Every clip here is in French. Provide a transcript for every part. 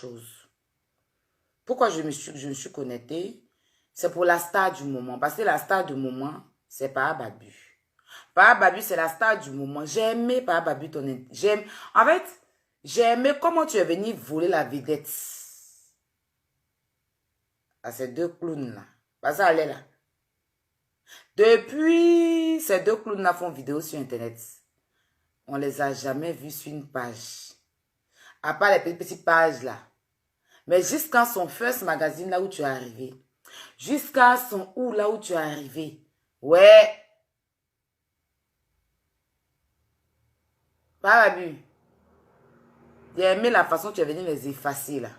chose. Pourquoi je me suis connectée? C'est pour la star du moment. Parce que la star du moment, c'est Papa Babu. Papa Babu, c'est la star du moment. J'ai aimé Papa Babu, En fait, j'ai aimé comment tu es venu voler la vedette à ces deux clowns-là. Parce qu'elle est là. Depuis, ces deux clowns-là font vidéo sur Internet. On les a jamais vus sur une page. À part les petites pages là. Mais jusqu'à son first magazine là où tu es arrivé. Jusqu'à son où là où tu es arrivé. Ouais. Pas Babu. J'ai aimé la façon dont tu es venu les effacer là.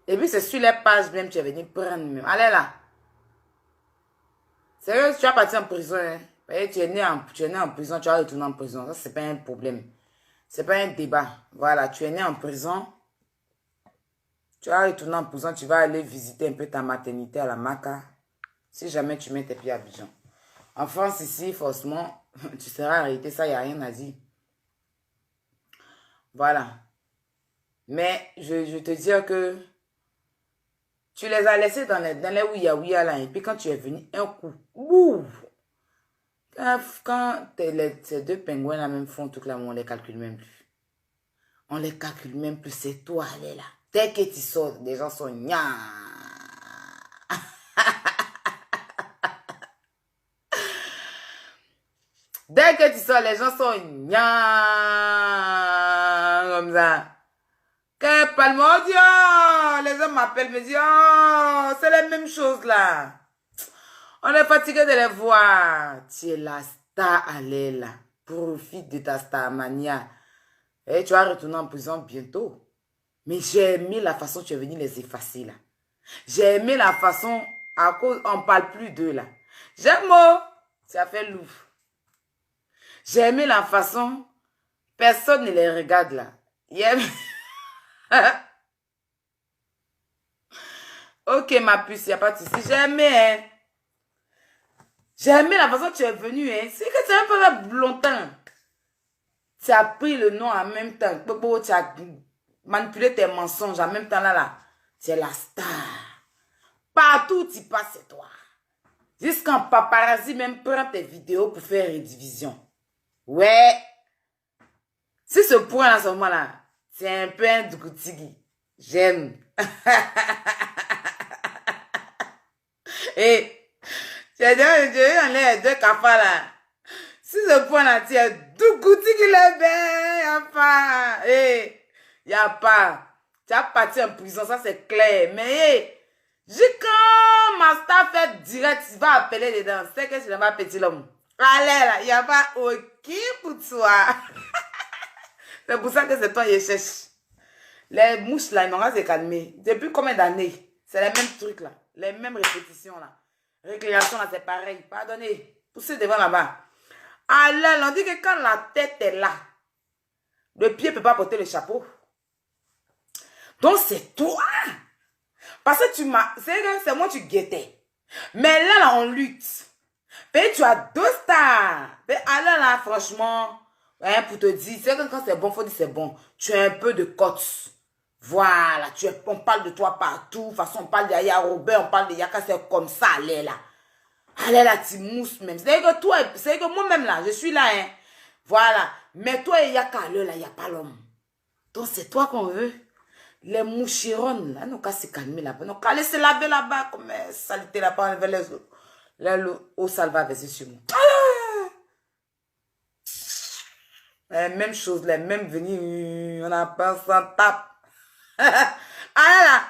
Et puis c'est sur les pages même tu es venu prendre même. Allez là. C'est vrai que tu vas partir en prison. Hein? Tu es né en prison, tu vas retourner en prison. Ça, c'est pas un problème. C'est pas un débat. Voilà, tu es né en prison. Tu vas retourner en prison, tu vas aller visiter un peu ta maternité à la Maca. Si jamais tu mets tes pieds à Abidjan. En France, ici, forcément, tu seras arrêté. Ça, il n'y a rien à dire. Voilà. Mais je vais te dire que tu les as laissés dans les ouïa là. Et puis quand tu es venu, un coup, boum. Quand ces deux pingouins là même font tout là, on les calcule même plus. On les calcule même plus. C'est toi, elle est là. Dès que tu sors, les gens sont nya. Dès que tu sors, les gens sont nya. Comme ça. Que Palmodio! Les gens m'appellent, me disent, oh, c'est les mêmes choses là. On est fatigué de les voir. Tu es la star, allez là. Profite de ta starmania. Et tu vas retourner en prison bientôt. Mais j'ai aimé la façon dont tu es venu les effacer là. J'ai aimé la façon, à cause, on ne parle plus d'eux là. J'aime mot, tu as fait loup. J'ai aimé la façon, personne ne les regarde là. Ok ma puce, il n'y a pas de souci. J'ai aimé, hein. J'ai aimé la façon dont tu es venu, hein. C'est que tu as un peu longtemps. Tu as pris le nom en même temps. Tu as manipulé tes mensonges en même temps là. C'est la star. Partout où tu passes, c'est toi. Jusqu'en paparazzi même prend tes vidéos pour faire rédivision. Ouais. Si ce point à ce moment-là, c'est un peu un dougoutigi. J'aime. Et j'ai dit, on est deux cafards là. Si ce point là, tu es dougoutigi le ben, y a pas. Et y a pas. Tu as parti en prison, ça c'est clair. Mais quand ma star fait direct, tu vas appeler dedans. C'est que je ne vais pas petit l'homme. Allez là, il n'y a pas aucun pour toi. C'est pour ça que c'est toi qui cherche. Les mouches là, ils n'ont pas se calmer. Depuis combien d'années? C'est les mêmes trucs là. Les mêmes répétitions là. Récréation là, c'est pareil. Pardonnez. Poussez devant là-bas. Alors, on dit que quand la tête est là, le pied ne peut pas porter le chapeau. Donc c'est toi. Parce que c'est moi tu guettais. Mais là, on lutte. Et tu as deux stars. Et alors là, franchement, hein, pour te dire, c'est que quand c'est bon, il faut dire c'est bon. Tu as un peu de cote. Voilà, on parle de toi partout. De toute façon, on parle de Yaya Robert, on parle de Yaka, c'est comme ça, allez là. Allez là, tu mousses même. C'est que toi, c'est que moi-même là, je suis là, hein. Voilà. Mais toi et Yaka, là, il n'y a pas l'homme. Donc c'est toi qu'on veut. Les mouchironnes, là, nous qu'à se calmer là-bas. Nous qu'à aller se laver là-bas, comme saleté là-bas, avec l'eau sale va verser sur moi. Les mêmes choses, les mêmes venus, on a pas sans tape. Ah là,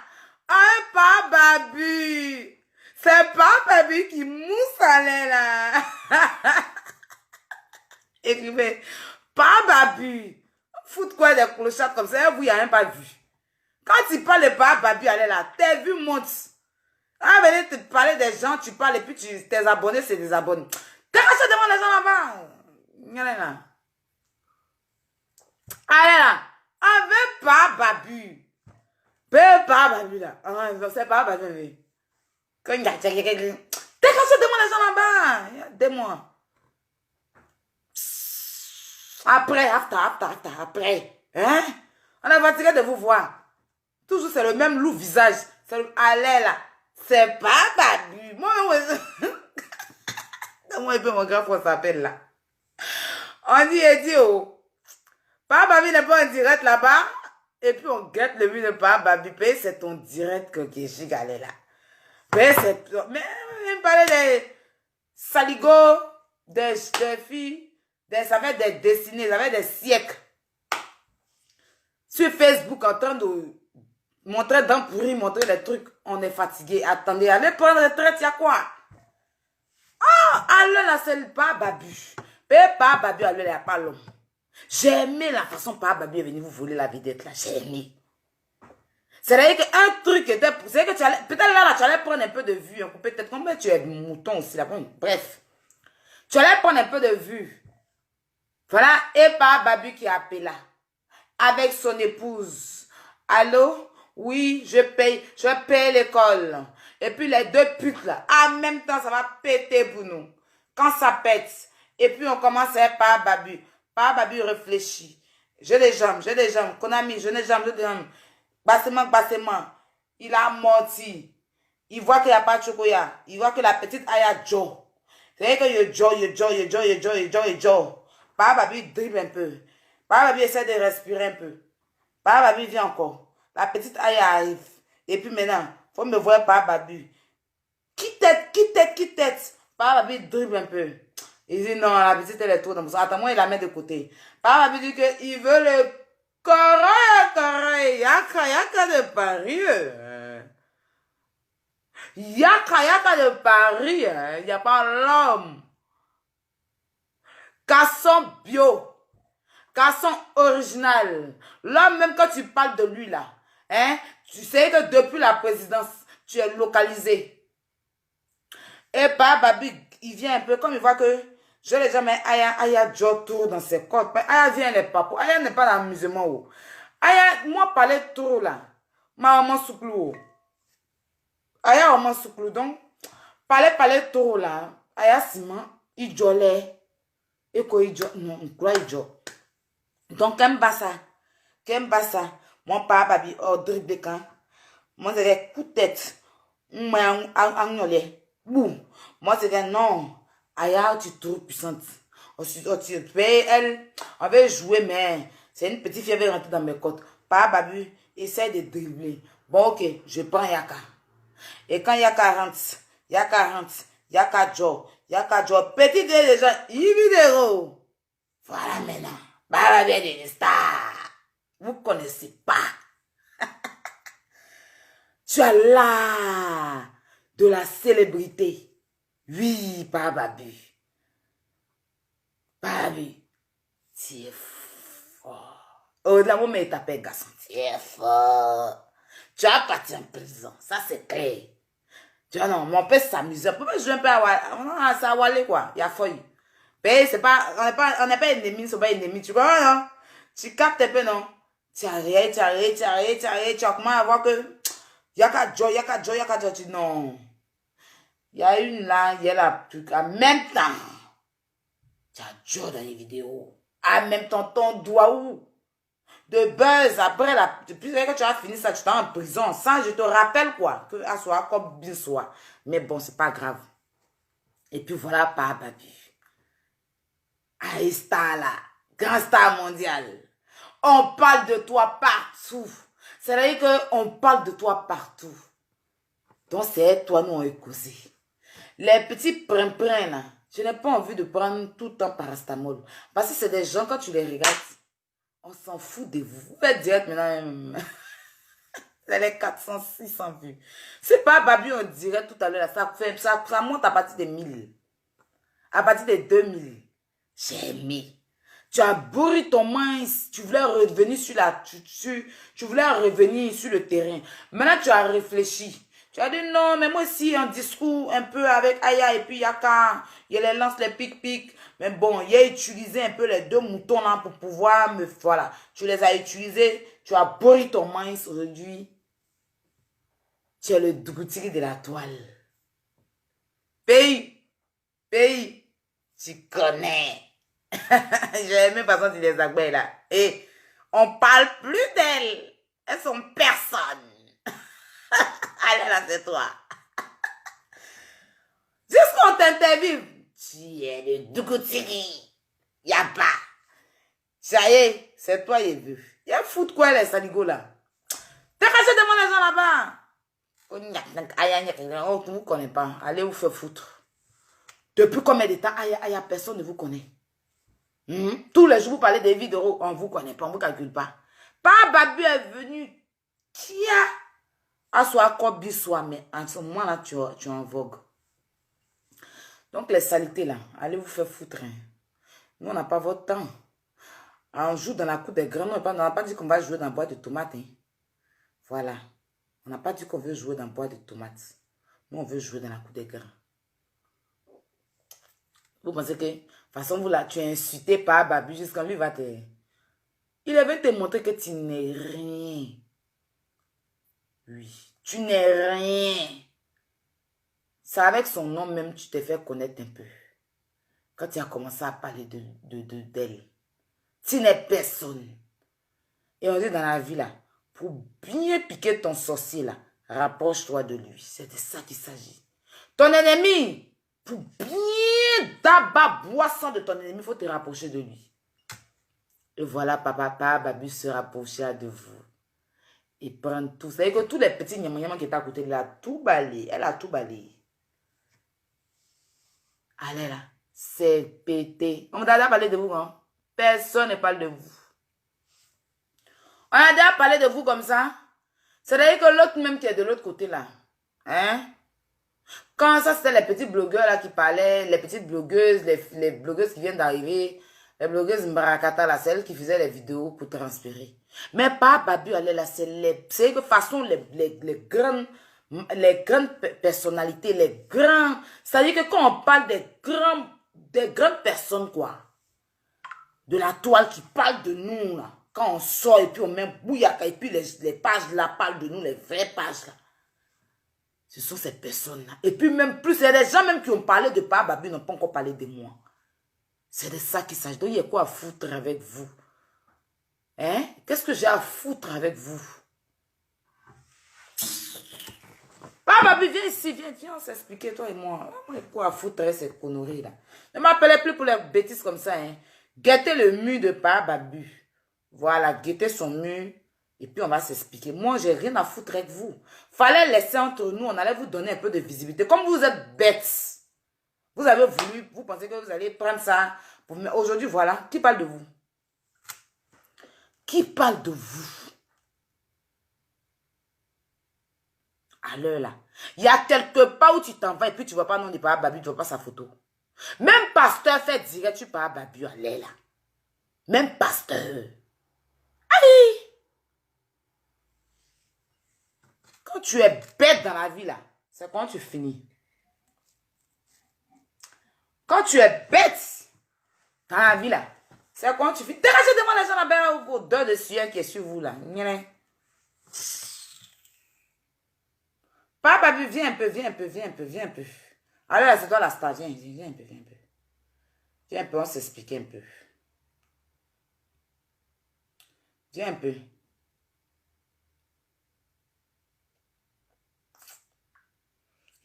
pas Babu. C'est pas Babu qui mousse allait là. Écrivez, pas Babu. Foutre quoi des clochards comme ça, vous, il n'y a rien pas vu. Quand tu parles de pas Babu, allez là, tes vues montent. Ah, venez te parler des gens, tu parles et puis tes abonnés, c'est des abonnés. Qu'est-ce que devant les gens là-bas? Allez là. Allez là. Avec pas Babu. Pas Babu là. C'est pas Babu. Quand il y a quelqu'un. T'es caché devant les gens là-bas. Dis-moi. Après, après. Hein? On est fatigué de vous voir. Toujours, c'est le même loup visage. C'est le allez là. C'est pas Babu. Moi, comment mon grand frère s'appelle là? On dit, et dit, oh. Papa Babu n'est pas en direct là-bas. Et puis, on guette le but de Papa Babu. C'est ton direct que Kéchi allait là. Mais même parler des saligots, des filles, ça fait des dessinées, ça fait des siècles. Sur Facebook, en train de montrer dents pourries, montrer des trucs, on est fatigué. Attendez, allez prendre retraite, il y a quoi? Ah, allez là, c'est pas Babu. Pas Babu, allez là, il n'y a pas l'homme. J'ai aimé la façon par Babu est venu vous voler la vedette là, j'ai aimé. C'est-à-dire qu'un truc était... C'est que tu allais... Peut-être là, tu allais prendre un peu de vue. Peut-être comme tu es mouton aussi là. Bref. Tu allais prendre un peu de vue. Voilà. Et par Babu qui appela. Avec son épouse. Allô? Oui, je paye l'école. Et puis les deux putes là. En même temps, ça va péter pour nous. Quand ça pète. Et puis on commence par Babu. Par Babu réfléchit. J'ai des jambes. Konami, j'ai des jambes. Bassement. Il a menti. Il voit qu'il n'y a pas de chocolat. Il voit que la petite Aya Joe. C'est que il Joe. Papa Babu dribble un peu. Papa Babu essaie de respirer un peu. Papa Babu vient encore. La petite Aya arrive. Et puis maintenant, il faut me voir Papa Babu. Qui tête. Papa Babu dribble un peu. Il dit non, la petite elle est trop dans mon sang. Attends-moi, il la met de côté. Papa Babu dit qu'il veut le Yaka de Paris. Yaka de Paris. Il n'y a pas l'homme. Casson bio. Casson original. L'homme, même quand tu parles de lui là, hein, tu sais que depuis la présidence, tu es localisé. Et Babu, il vient un peu, comme il voit que je l'ai jamais, Aya Joe tour dans ses côtes. Aya vient les papous. Aya n'est pas dans l'amusement. Aya, moi, parler trop là. Ma maman souplou. Aya, maman souplou. Donc, parler trop là. Aya, Simon, il jolait. Et quoi, il jolait. Non, il croit, il jolait. Donc, Kembassa. Mon papa, Babi, dribble de camp. Moi, c'est coup de tête. Moi, boum. Moi, c'est non. Aya, tu es trop puissante. Elle, on veut jouer, mais c'est une petite fille qui veut rentrer dans mes côtes. Papa Babu, essaye de dribbler. Bon, ok, je prends Yaka. Et quand Yaka rentre, Yaka Joe, petit déjà, vidéo. Voilà maintenant. Baba bien des stars. Vous ne connaissez pas. Tu as là de la célébrité. Oui, Papa Babu. Babu, tu es fort. Oh, la maman est tapé, garçon. Tu es fort. Tu as parti en prison. Ça, c'est clair. Tu vois, non, mon père s'amuse. Pourquoi je ne peux pas ça Wale, quoi. Il y a feuille. Mais c'est pas, on n'est pas ennemis, c'est pas ennemis. Tu vois, non? Tu captes un peu, non? Tu arrêtes. Tu commences à voir que Yaka Joe. Tu dis non. Il y a une là, il y a la truc. En même temps, tu as Joe dans les vidéos. En même temps, ton doigt où? De buzz, après, depuis que tu as fini ça, tu es en prison. Ça, je te rappelle quoi? Que à soi, comme bien soit. Mais bon, c'est pas grave. Et puis voilà, Papa Babu. Aïe, star là. Grand star mondial. On parle de toi partout. C'est-à-dire qu'on parle de toi partout. Donc, c'est toi, nous, on est causé. Les petits prin-prin là, je n'ai pas envie de prendre tout le temps parastamol. Parce que c'est des gens, quand tu les regardes, on s'en fout de vous. Vous faites direct maintenant. C'est les 400, 600 vues. C'est pas Babu, on dirait tout à l'heure. Ça monte à partir de 1000. À partir de 2000. J'ai aimé. Tu as bourré ton mince. Tu voulais revenir tu voulais revenir sur le terrain. Maintenant, tu as réfléchi. Tu as dit non, mais moi aussi, un discours un peu avec Aya et puis Yaka. Il les lance les pic-pic. Mais bon, il a utilisé un peu les deux moutons là pour pouvoir me... Voilà. Tu les as utilisés. Tu as bourré ton mince aujourd'hui. Tu es le Dougouti de la toile. Pays. Tu connais. J'ai aimé par contre les agbets là. Et on parle plus d'elles. Elles sont personne. c'est toi. Jusqu'on t'interviewe. Tu es le Dougoutigi. Y'a pas. Ça y est, c'est toi, il vu. Y'a foutre quoi, les saligots là? T'es caché de mon argent là-bas. On ne vous connaît pas. Allez vous faire foutre. Depuis combien de temps, personne ne vous connaît. Tous les jours, vous parlez des vidéos, on ne vous connaît pas, on ne vous calcule pas. Pas Babu est venu. Tia. À soi, quoi, bisous, mais en ce moment-là, tu es en vogue. Donc, les saletés là, allez vous faire foutre. Hein. Nous, on n'a pas votre temps. On joue dans la cour des grands. On n'a pas dit qu'on va jouer dans la boîte de tomates. Hein. Voilà. On n'a pas dit qu'on veut jouer dans la boîte de tomates. Nous, on veut jouer dans la cour des grands. Vous pensez que, de toute façon, vous là, tu es insulté par Babu jusqu'à lui va te... Il avait te montrer que tu n'es rien. Oui, tu n'es rien. C'est avec son nom même tu t'es fait connaître un peu. Quand tu as commencé à parler d'elle. Tu n'es personne. Et on dit dans la vie là, pour bien piquer ton sorcier là, rapproche-toi de lui. C'est de ça qu'il s'agit. Ton ennemi, pour bien d'abat boisson de ton ennemi, il faut te rapprocher de lui. Et voilà, papa, Babu se rapprocha de vous. Et prendre tout. C'est-à-dire que tous les petits nyamanyamans qui étaient à côté, elle a tout balayé. Elle a tout balayé. Allez là, c'est pété. On a déjà parlé de vous, hein? Personne ne parle de vous. On a déjà parlé de vous comme ça. C'est-à-dire que l'autre même qui est de l'autre côté là. Hein? Quand ça, c'était les petits blogueurs là qui parlaient, les petites blogueuses, les blogueuses qui viennent d'arriver, les blogueuses Mbarakata là, celles qui faisaient les vidéos pour transpirer. Mais pas Babu, allez là, c'est de toute façon les grandes personnalités, les grands. C'est-à-dire que quand on parle des grandes personnes, quoi, de la toile qui parle de nous, là, quand on sort et puis on met bouillaka et puis les pages là parlent de nous, les vraies pages là. Ce sont ces personnes-là. Et puis même plus, il y a des gens même qui ont parlé de Papa Babu, n'ont pas encore parlé de moi. C'est de ça qu'il s'agit. Donc il y a quoi à foutre avec vous? Hein? Qu'est-ce que j'ai à foutre avec vous? Papa Babu, viens ici, viens, on s'expliquer, toi et moi. Il y a quoi à foutre avec ces conneries-là? Ne m'appelez plus pour les bêtises comme ça. Hein? Guettez le mur de Papa Babu. Voilà, guettez son mur. Et puis, on va s'expliquer. Moi, j'ai rien à foutre avec vous. Fallait laisser entre nous. On allait vous donner un peu de visibilité. Comme vous êtes bêtes. Vous avez voulu. Vous pensez que vous allez prendre ça. Aujourd'hui, voilà. Qui parle de vous? Qui parle de vous? À l'heure là. Il y a quelque part où tu t'en vas et puis tu ne vois pas non de Papa Babu. Tu ne vois pas sa photo. Même pasteur fait direct sur Papa Babu. À l'heure là. Même pasteur. Allez! Quand tu es bête dans la vie, là, c'est quand tu finis. Quand tu es bête dans la vie, là, c'est quand tu finis. Dégagez de moi les gens là-bas, au dos de sueur qui est sur vous, là. Papa, viens un peu, viens un peu, viens un peu, viens un peu. Alors là, c'est toi la star, viens un peu, viens un peu. Viens un peu, on s'explique un peu. Viens un peu.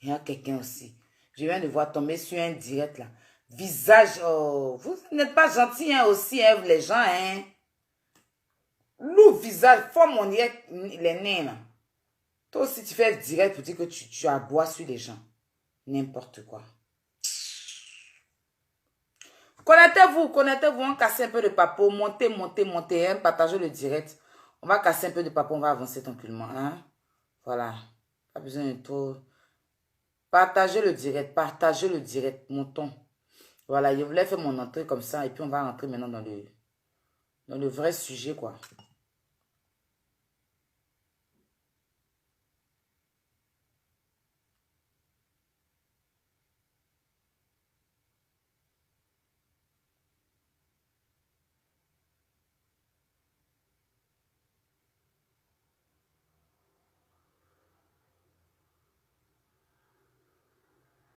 Il y a quelqu'un aussi. Je viens de voir tomber sur un direct là. Visage, oh, vous n'êtes pas gentils hein, aussi, hein, les gens. Hein. Le visage, forme on dirait les nains là. Toi aussi tu fais direct pour dire que tu aboies sur les gens. N'importe quoi. Connectez-vous, on casse un peu de papo. Montez, hein, partagez le direct. On va casser un peu de papo, on va avancer tranquillement. Hein. Voilà. Pas besoin de trop... Partagez le direct, montons. Voilà, je voulais faire mon entrée comme ça et puis on va rentrer maintenant dans le vrai sujet, quoi.